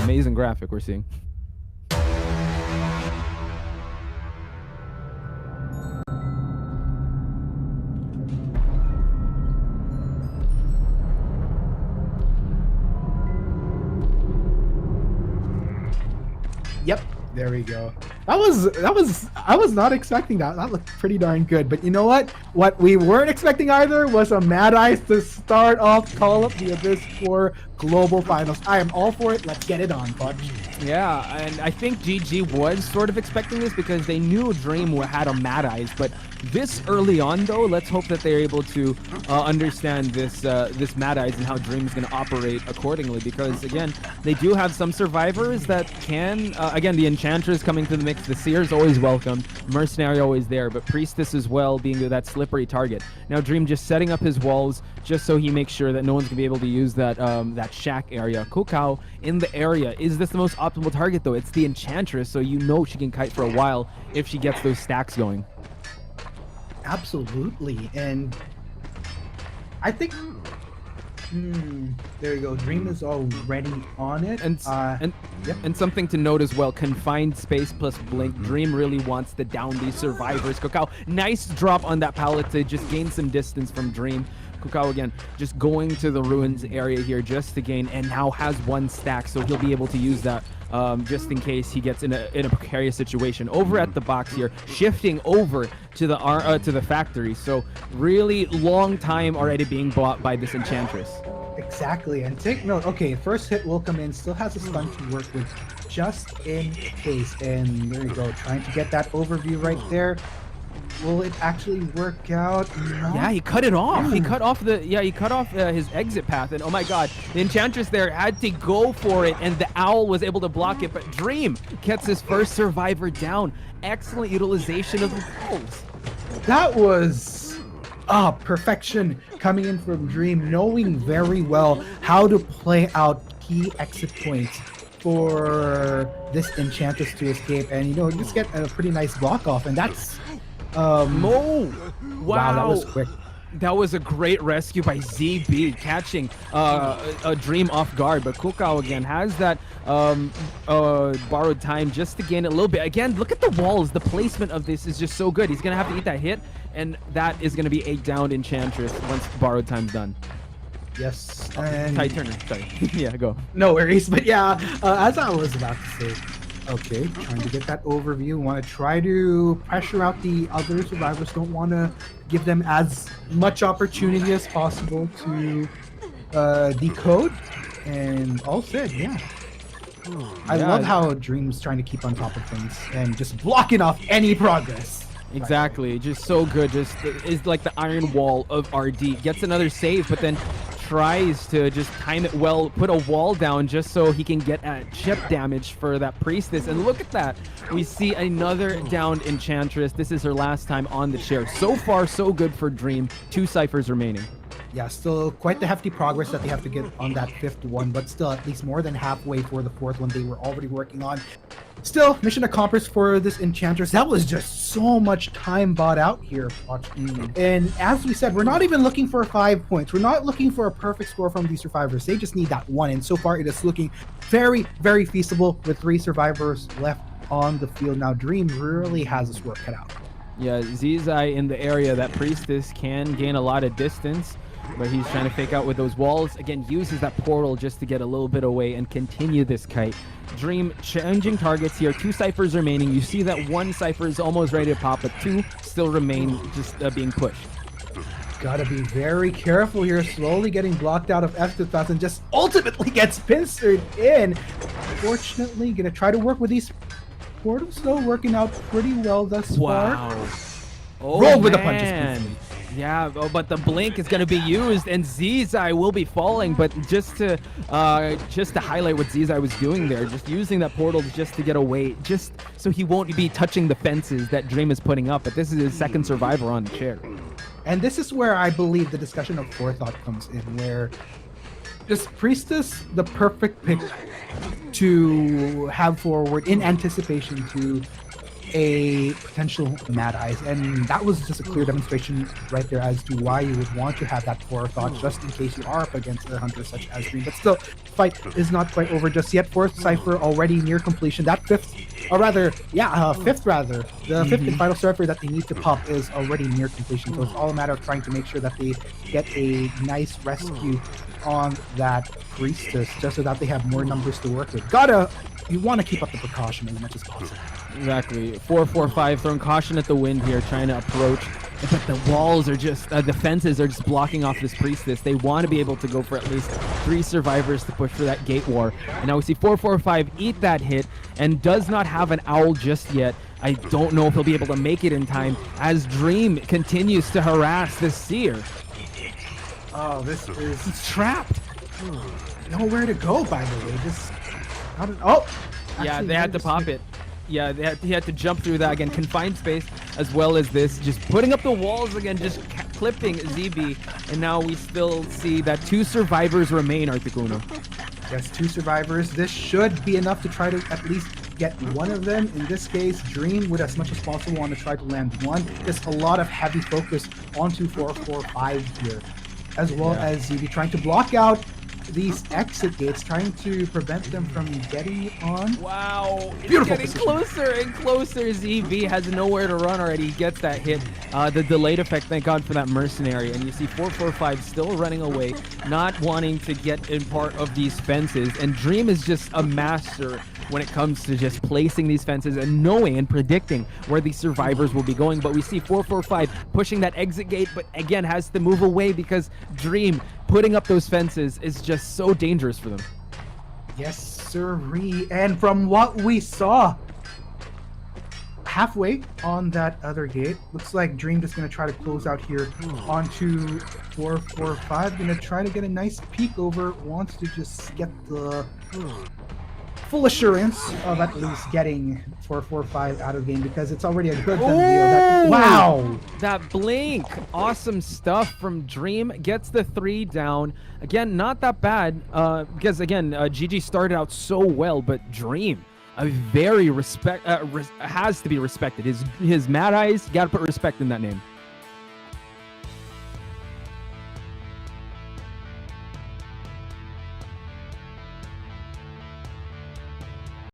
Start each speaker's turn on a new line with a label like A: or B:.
A: amazing graphic we're seeing.
B: Yep, there we go. I was not expecting that. That looked pretty darn good. But you know what? What we weren't expecting either was a Mad Eyes to start off Call of the Abyss for Global Finals. I am all for it. Let's get it on, Fudge.
A: Yeah, and I think GG was sort of expecting this because they knew Dream had a Mad Eyes, but this early on though, let's hope that they're able to understand this this Mad Eyes and how Dream is going to operate accordingly, because again, they do have some survivors that can, again, the Enchantress coming to the mix, the Seer's always welcome, Mercenary always there, but Priestess as well being that slippery target. Now Dream just setting up his walls just so he makes sure that no one's going to be able to use that that shack area. Kokao in the area. Is this the most optimal target though? It's the Enchantress, so you know she can kite for a while if she gets those stacks going.
B: Absolutely, and I think there you go. Dream is already on it,
A: and something to note as well: confined space plus blink. Dream really wants to down these survivors. Kokao, nice drop on that pallet to just gain some distance from Dream. Kokao again just going to the ruins area here just to gain, and now has one stack, so he'll be able to use that just in case he gets in a precarious situation. Over at the box here, shifting over to the factory, so really long time already being bought by this Enchantress.
B: Exactly, and take note. Okay, first hit will come in, still has a stun to work with just in case, and there you go, trying to get that overview right there. Will it actually work out? No.
A: Yeah, he cut it off. Ooh. He cut off his exit path, and oh my god, the Enchantress there had to go for it, and the Owl was able to block it, but Dream gets his first survivor down. Excellent utilization of the walls.
B: That was perfection coming in from Dream, knowing very well how to play out key exit points for this Enchantress to escape, and just get a pretty nice block off, and that's
A: wow,
B: that was quick.
A: That was a great rescue by ZB, catching a Dream off guard. But Kokao again has that borrowed time just to gain a little bit. Again, look at the walls. The placement of this is just so good. He's going to have to eat that hit, and that is going to be a downed Enchantress once borrowed time's done.
B: Yes, and
A: Ty Turner, sorry. Yeah, go.
B: No worries, but yeah, as I was about to say, okay, trying to get that overview. Want to try to pressure out the other survivors. Don't want to give them as much opportunity as possible to decode. And all said, yeah. I love how Dream's trying to keep on top of things and just blocking off any progress.
A: Exactly, just so good. Just is like the iron wall of RD. Gets another save, but then tries to just time it well, put a wall down just so he can get chip damage for that Priestess. And look at that. We see another downed Enchantress. This is her last time on the chair. So far, so good for Dream. 2 ciphers remaining.
B: Yeah, still quite the hefty progress that they have to get on that 5th one, but still at least more than halfway for the 4th one they were already working on. Still, mission accomplished for this Enchantress. That was just so much time bought out here. And as we said, we're not even looking for 5 points. We're not looking for a perfect score from these survivors. They just need that one. And so far, it is looking very, very feasible with 3 survivors left on the field. Now, Dream really has his work cut out.
A: Yeah, Zizai in the area. That Priestess can gain a lot of distance, but he's trying to fake out with those walls. Again, uses that portal just to get a little bit away and continue this kite. Dream changing targets here. 2 ciphers remaining. You see that 1 cipher is almost ready to pop, but 2 still remain just being pushed.
B: Gotta be very careful here. Slowly getting blocked out of F2000 and just ultimately gets pincered in. Fortunately, gonna try to work with these portals, though, working out pretty well thus far.
A: Wow. Oh,
B: roll with the punches, please.
A: Yeah, but the blink is going to be used, and Zizai will be falling. But just to highlight what Zizai was doing there, just using that portal just to get away, just so he won't be touching the fences that Dream is putting up. But this is his 2nd survivor on the chair.
B: And this is where I believe the discussion of forethought comes in, where this Priestess, the perfect pick to have forward in anticipation to a potential Mad Eyes, and that was just a clear demonstration right there as to why you would want to have that forethought just in case you are up against a hunter such as Dream. But still, fight is not quite over just yet. Fourth Cypher already near completion. That fifth rather. The fifth and final Cypher that they need to pop is already near completion, so it's all a matter of trying to make sure that they get a nice rescue on that Priestess, just so that they have more numbers to work with. You want to keep up the precaution as much as possible.
A: Exactly. 4-4-5 throwing caution at the wind here, trying to approach. But the walls are just, the fences are just blocking off this Priestess. They want to be able to go for at least 3 survivors to push for that gate war. And now we see 4-4-5 eat that hit and does not have an owl just yet. I don't know if he'll be able to make it in time as Dream continues to harass this Seer.
B: Oh,
A: He's trapped.
B: Nowhere to go, by the way.
A: Yeah, they had to pop it. Yeah, he had to jump through that again. Confined space as well as this. Just putting up the walls again, just clipping ZB. And now we still see that 2 survivors remain, Articuno.
B: Yes, 2 survivors. This should be enough to try to at least get one of them. In this case, Dream would as much as possible want to try to land one. Just a lot of heavy focus onto 4-4-5 here. As well as ZB trying to block out these exit gates, trying to prevent them from getting on.
A: Wow,
B: beautiful
A: getting
B: position.
A: Closer and closer. ZB has nowhere to run already. He gets that hit. The delayed effect, thank God for that mercenary. And you see 4-4-5 still running away, not wanting to get in part of these fences. And Dream is just a master when it comes to just placing these fences and knowing and predicting where these survivors will be going. But we see 4-4-5 pushing that exit gate, but again has to move away because Dream putting up those fences is just so dangerous for them.
B: Yes, sirree. And from what we saw, halfway on that other gate, looks like Dream just going to try to close out here onto 4-4-5. Going to try to get a nice peek over. Wants to just get the full assurance of at least getting 4-4-5 out of the game, because it's already a good done deal. Wow!
A: That blink! Awesome stuff from Dream. Gets the 3 down. Again, not that bad, because again, GG started out so well, but Dream, a very has to be respected. His Mad Eyes, you gotta put respect in that name.